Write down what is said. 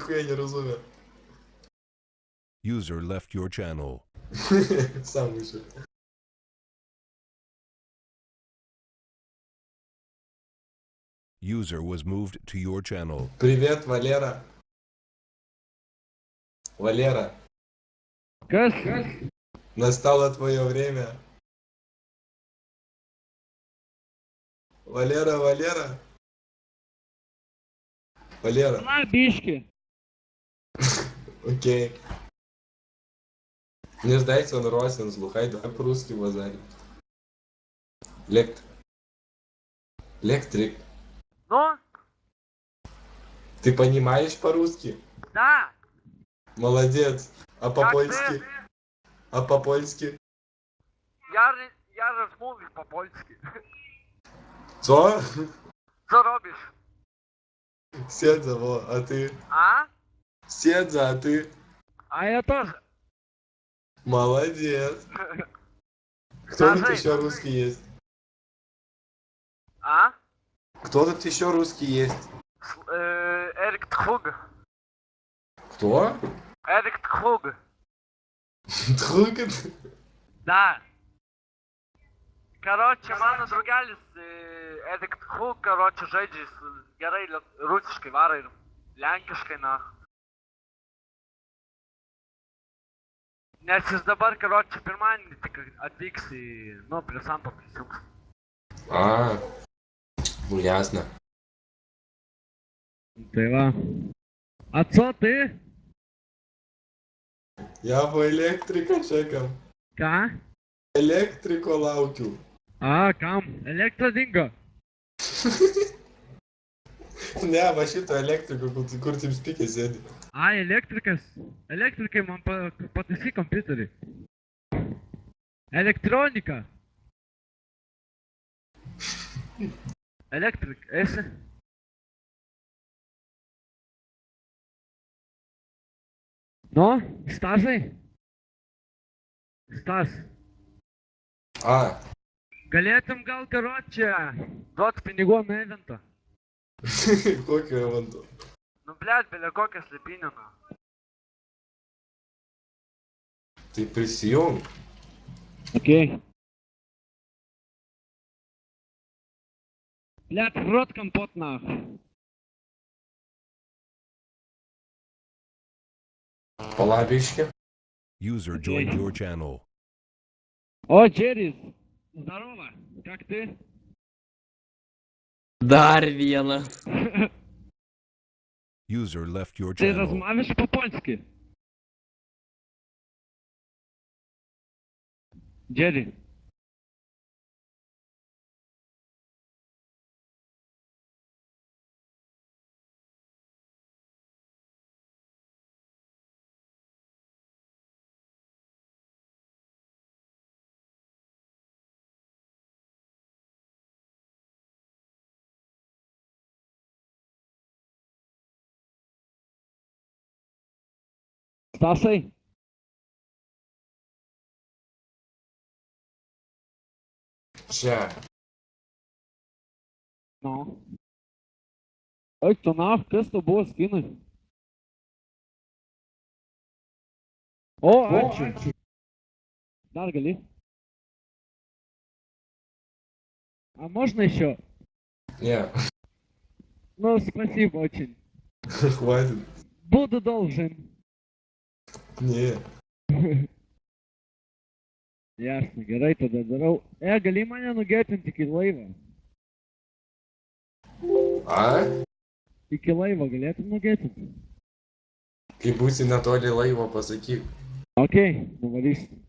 ніхуя не розумію. User left your channel. Сам вийшов. User was moved to your channel. Привет, Валера. Валера, Кас? настало твое время. Валера, Валера. Валера, На бишки. окей. Не здається, он Росин, слухай, давай по-русски базарить. Электрик. Ну? Ты понимаешь по-русски? Да. Молодец. А Как по-польски? ты? А по-польски? Я розмовлю по-польськи. Что? Що робиш? Седза, во, а ты? А? Седза, а ты? А я теж. Молодец. Кто тут Скажи. еще русский есть? А? Кто тут еще русский есть? Ерік Тхуг. Кто? Ерік Тхуг. Трукет? Да. Короче, мана другали с Ерік Тхуг, короче, жеđi с gerai rusiškai varai ir lenkiškai, na. Nes jis dabar, короче, pirmadienį tik atvyks į, nu, prie Santo prisijungs. А, ну ясно. Tai va. A co ty? Я по электрика чекам. Ką? Электрiko laukiu. A, kam? Elektra dingo. Ne, va šito elektriko, kur taip spikė sėdi. A, elektrikas. Elektrikai man pataisyk kompiuterį. Elektronika. Elektrik, esi? Nu, Stasai? Stas, A, galėtum gal karočią duot pinigų ant evento? kokio evento? Nu, blėt, belia kokią slėpinę, nu. Tai prisijung. Окей. Блядь, в рот компот нахуй. Палабички. User joined your channel. О, Черис! Здорово! Как ты? Дарвіна. User left your Ты channel. размовляешь по-польски? Джерри. Стасай? Ща. Ну. Ой, то нах, kas to buvo skinai? О, ačiū. Dar gali? А можно еще? Не, Ну, спасибо очень. хватит. Буду должен. Не. Ясно, gerai tada darau. Gali mane nugėtinti iki laivo? A? Iki laivo galėtum nugėtinti? Kai būsi netoli laivo, pasakyk. Okei, nuvarysim.